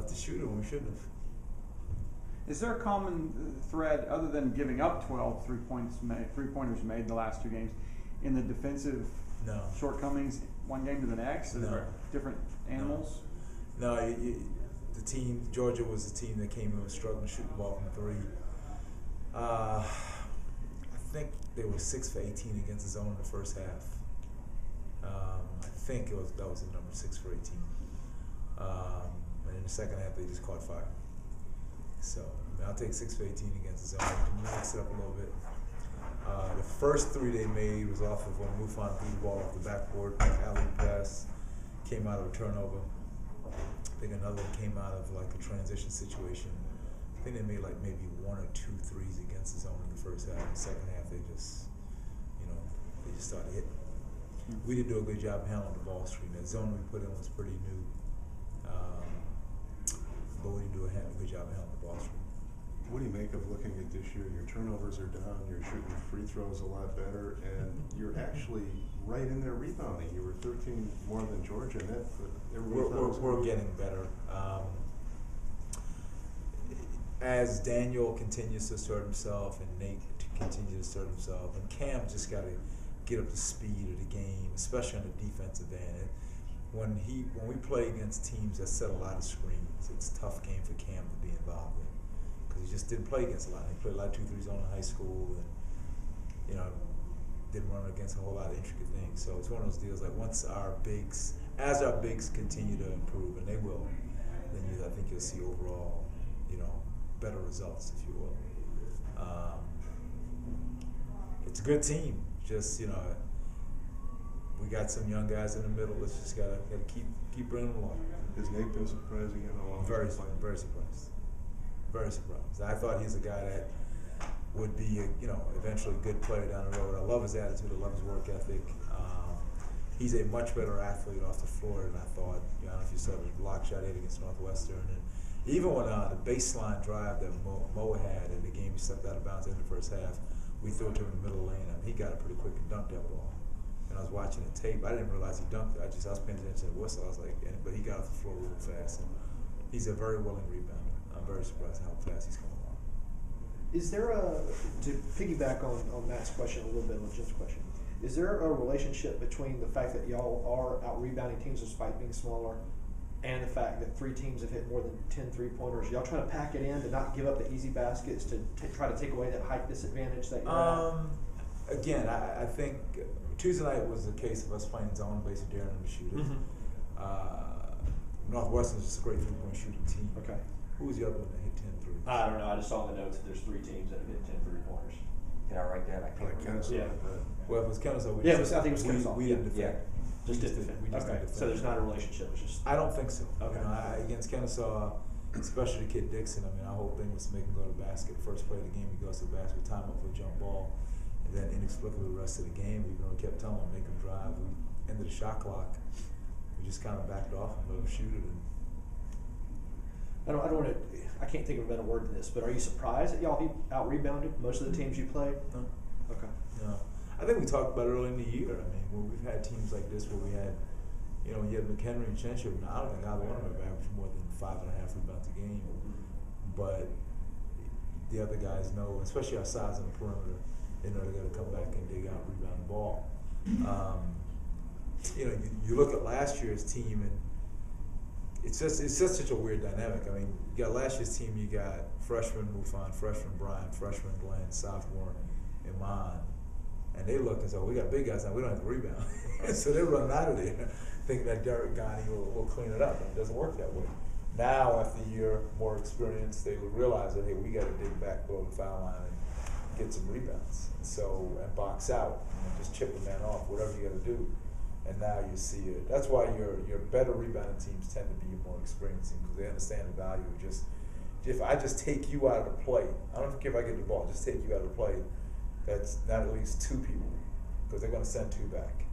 left to shoot it when we shouldn't have. Is there a common thread other than giving up 12 three-pointers made in the last 2 games in the defensive shortcomings one game to the next? Are there different animals? No, the team, Georgia was the team that came in struggling shooting the ball from 3. I think they were 6 for 18 against the zone in the first half. I think that was the number, 6 for 18. And in the second half, they just caught fire. So I'll take 6 for 18 against the zone. Mix it up a little bit. The first 3 they made was off of when Mufon threw the ball off the backboard, alley pass, came out of a turnover. I think another one came out of like a transition situation. I think they made like maybe 1 or 2 threes against the zone in the first half. In the second half, they just started hitting. We didn't do a good job of handling the ball screen. That zone we put in was pretty new, but we didn't do a good job of handling the ball screen. What do you make of looking at this year? Your turnovers are down, you're shooting free throws a lot better, and you're actually right in there rebounding. You were 13 more than Georgia, and we're getting better. As Daniel continues to assert himself and Nate continues to assert himself, and Cam just got to get up to speed of the game, especially on the defensive end. When we play against teams that set a lot of screens, it's a tough game for Cam to be involved in because he just didn't play against a lot. He played a lot of 2-3 zone in high school, and didn't run against a whole lot of intricate things. So it's one of those deals like as our bigs continue to improve, and they will, then I think you'll see overall, better results, if you will. It's a good team. Just we got some young guys in the middle. Let's just gotta keep bringing them along. Has Nate been surprising you along? Very surprised. Very surprised. I thought he's a guy that would be eventually a good player down the road. I love his attitude. I love his work ethic. He's a much better athlete off the floor than I thought. I don't know if you saw the block shot hit against Northwestern, and even when the baseline drive that Mo had in the game, he stepped out of bounds in the first half. We threw it to him in the middle lane. He got it pretty quick and dunked that ball. And I was watching the tape. I didn't realize he dunked it. I was paying attention to the whistle. I was like, but he got off the floor real fast. And he's a very willing rebounder. I'm very surprised how fast he's coming along. Is there to piggyback on Matt's question a little bit, on Jim's question, is there a relationship between the fact that y'all are out rebounding teams despite being smaller and the fact that 3 teams have hit more than 10 three-pointers? Y'all trying to pack it in to not give up the easy baskets to try to take away that height disadvantage that you're at? Again, I think Tuesday night was a case of us playing zone, basically daring them to shoot it. Mm-hmm. Northwestern's just a great three-point shooting team. Okay. Who was the other one that hit 10 threes? I don't know. I just saw in the notes that there's 3 teams that have hit 10 three-pointers. Can I write that? I can't remember. Yeah. Well, if it was Kennesaw, I think it was Kennesaw. We didn't defend. Yeah. Just didn't defend. We just didn't defend. So there's not a relationship. It's just. I don't think so. Okay. Against Kennesaw, especially the kid Dixon, our whole thing was to make him go to the basket. First play of the game, he goes to the basket, time up for a jump ball. And then inexplicably the rest of the game, even though we kept telling him make him drive, we ended the shot clock. We just kind of backed off and let him shoot it. And I don't want to. I can't think of a better word than this. But are you surprised that y'all out rebounded most of the teams you played? No. Okay. No. I think we talked about it early in the year. When we've had teams like this where we had, when you had McHenry and Chenship, I don't think either one of them have averaged more than 5.5 rebounds a game. But the other guys know, especially our size on the perimeter, they know they're going to come back and dig out, rebound the ball. You look at last year's team, and it's just such a weird dynamic. You got last year's team. You got freshman Mufon, freshman Brian, freshman Glenn, sophomore Iman, and they look and say, we got big guys now. We don't have to rebound, so they're running out of there, thinking that Derek Ghani will clean it up. It doesn't work that way. Now, after a year more experience, they would realize that, hey, we got to dig back below the foul line and get some rebounds. And box out, and just chip a man off, whatever you got to do. And now you see it. That's why your better rebounding teams tend to be your more experienced teams, because they understand the value of just, if I just take you out of the play, I don't care if I get the ball, just take you out of the play, that's not at least 2 people, because they're going to send 2 back.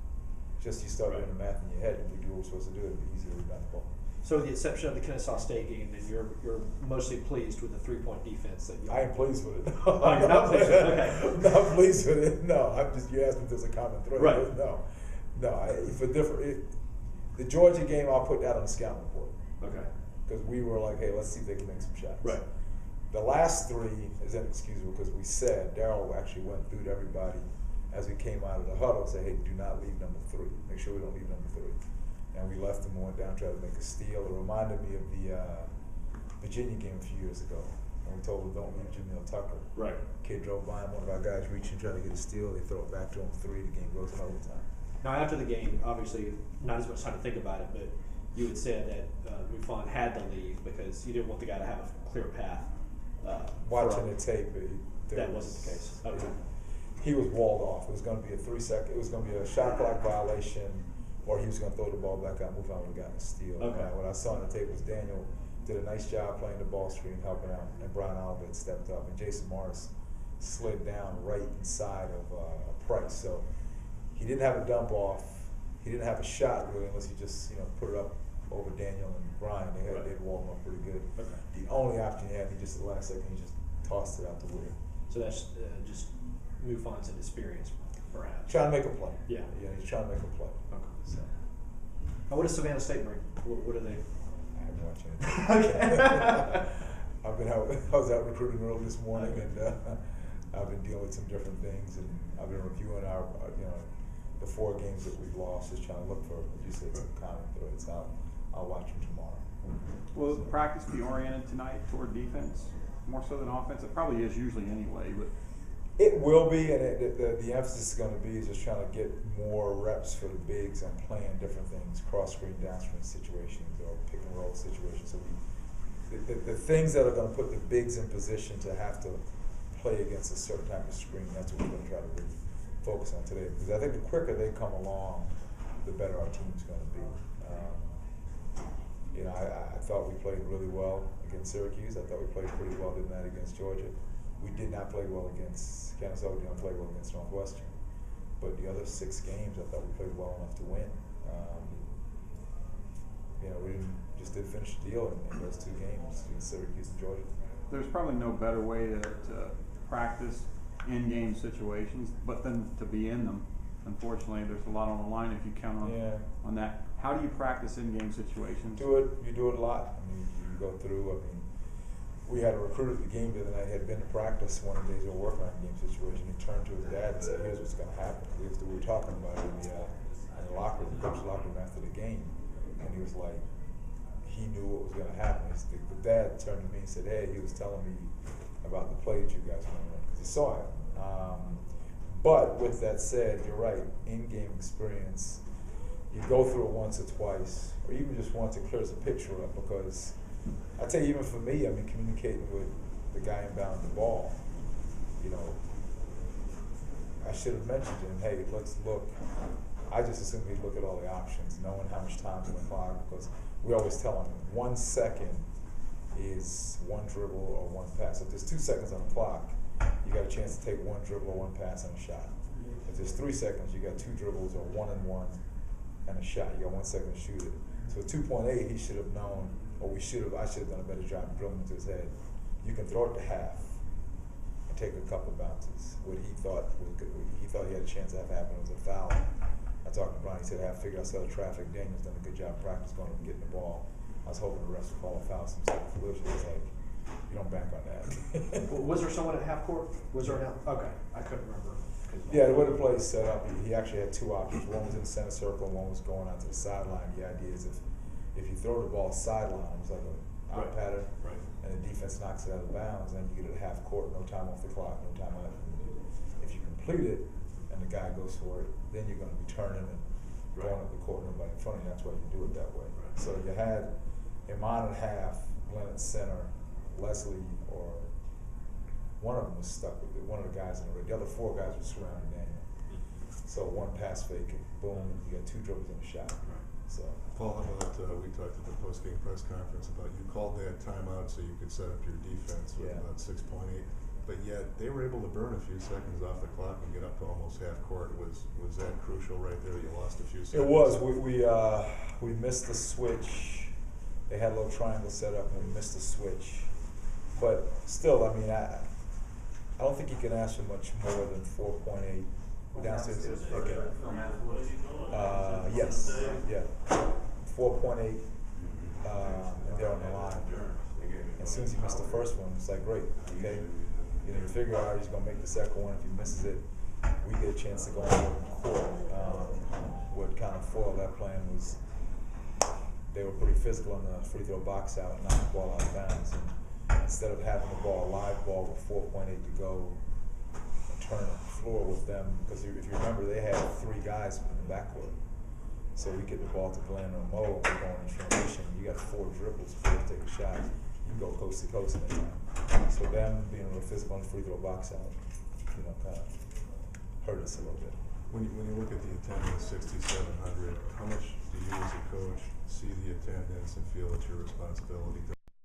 Just you start doing the math in your head, and you do what we're supposed to do, it'll be easier to rebound the ball. So with the exception of the Kennesaw State game, then you're mostly pleased with the 3-point defense that you. I am pleased with it. Oh, you're not pleased with it. Okay. I'm not pleased with it. No, you asked me if there's a common thread. Right. No. The Georgia game, I'll put that on the scouting report. Okay. because we were like, hey, let's see if they can make some shots. Right. The last three is inexcusable because we said, Darryl actually went through to everybody as we came out of the huddle and said, hey, do not leave number 3. Make sure we don't leave number 3. And we left them and went down, tried to make a steal. It reminded me of the Virginia game a few years ago when we told them don't leave Jamil Tucker. Right. Kid drove by him, one of our guys reaching, trying to get a steal. They throw it back to him 3. The game goes in overtime. Now, after the game, obviously, not as much time to think about it, but you had said that Mufon had to leave because you didn't want the guy to have a clear path. Watching the tape, that wasn't the case. Okay. He was walled off. It was going to be a 3-second. It was going to be a shot clock violation, or he was going to throw the ball back out, move on, and got a steal. Okay. What I saw on the tape was Daniel did a nice job playing the ball screen, helping out, and Brian Oliver had stepped up, and Jason Morris slid down right inside of Price. So he didn't have a dump off. He didn't have a shot really, unless he just put it up over Daniel and Brian. They'd walled him up pretty good. Okay. The only option he had, he just at the last second he just tossed it out the window. So that's just Mufon's inexperience, perhaps. Trying to make a play. Yeah. Yeah, he's trying to make a play. Okay. So Now, what does Savannah State bring? What are they? I haven't watched anything. I was out recruiting early this morning, and I've been dealing with some different things, and I've been reviewing our the 4 games that we've lost, just trying to look for, you said, some common threads. I'll watch them tomorrow. Will practice be oriented tonight toward defense more so than offense? It probably is usually anyway, but it will be, and the emphasis is going to be is just trying to get more reps for the bigs and playing different things, cross screen, down screen situations, or pick and roll situations. So the things that are going to put the bigs in position to have to play against a certain type of screen, that's what we're going to try to really focus on today. Because I think the quicker they come along, the better our team's going to be. I thought we played really well against Syracuse. I thought we played pretty well tonight against Georgia. We did not play well against Kansas. We didn't play well against Northwestern. But the other 6 games, I thought we played well enough to win. We just didn't finish the deal in those 2 games against Syracuse and Georgia. there's probably no better way to practice in-game situations, but then to be in them. Unfortunately, there's a lot on the line if you count on that. How do you practice in-game situations? You do it a lot. I mean, you go through. We had a recruit at the game the other night, had been to practice one of the days we were working on a game situation. He turned to his dad and said, here's what's going to happen. We were talking about it in the locker room, the coach's locker room after the game. And he was like, he knew what was going to happen. The dad turned to me and said, hey, he was telling me about the play that you guys were going to run, because he saw it. But with that said, you're right, in-game experience, you go through it once or twice, or even just once, it clears the picture up, because I tell you, even for me, communicating with the guy inbound the ball, I should have mentioned to him, hey, let's look. I just assumed he'd look at all the options, knowing how much time's on the clock, because we always tell him 1 second is 1 dribble or 1 pass. If there's 2 seconds on the clock, you got a chance to take 1 dribble or 1 pass and a shot. If there's 3 seconds, you got 2 dribbles or 1 and 1 and a shot. You got 1 second to shoot it. So at 2.8, he should have known, or I should have done a better job of drilling into his head. You can throw it to half and take a couple bounces. What he thought was good, he thought he had a chance to have happen was a foul. I talked to Brian, he said, I figured I saw the traffic. Daniel's done a good job of practice going up and getting the ball. I was hoping the refs would call a foul, some sort of collision. It's like, you don't bank on that. Was there someone at half court? Was there an okay, I couldn't remember. Yeah, the way the play is set up, he actually had 2 options. One was in the center circle, and one was going out to the sideline. The idea is if you throw the ball sideline, it's like an out pattern, and the defense knocks it out of bounds, and then you get it at half court, no time off the clock, no time left. If you complete it, and the guy goes for it, then you're going to be turning and going up the court, nobody in front of you. That's why you do it that way. So you had Iman at half, Glenn at center, Leslie or one of them was stuck with it. One of the guys in the ring. The other 4 guys were surrounding Daniel. So 1 pass fake, and boom, you got 2 dribbles and a shot. So Paul, how about we talked at the post-game press conference about you called that timeout so you could set up your defense with about 6.8, but yet they were able to burn a few seconds off the clock and get up to almost half court. Was that crucial right there? You lost a few seconds. It was. We missed the switch. They had a little triangle set up, and we missed the switch. But still, I don't think you can ask for much more than 4.8. We're downstairs. Okay. Yes. Yeah. 4.8. And they're on the line. As soon as he missed the first one, it's like, great, okay. You know, you figure out he's going to make the second one. If he misses it, we get a chance to go on court. What kind of foiled that plan was they were pretty physical in the free throw box out and knocked the ball out of bounds. And instead of having the ball, a live ball with 4.8 to go, and turn the floor with them, because if you remember, they had 3 guys in the backcourt. So we get the ball to Glenn or Mo, we're going in transition. You got 4 dribbles before you take a shot. You can go coast to coast in that time. So them being real physical in the free throw box out, you know, kind of hurt us a little bit. When you look at the attendance, 6,700, how much do you as a coach see the attendance and feel it's your responsibility to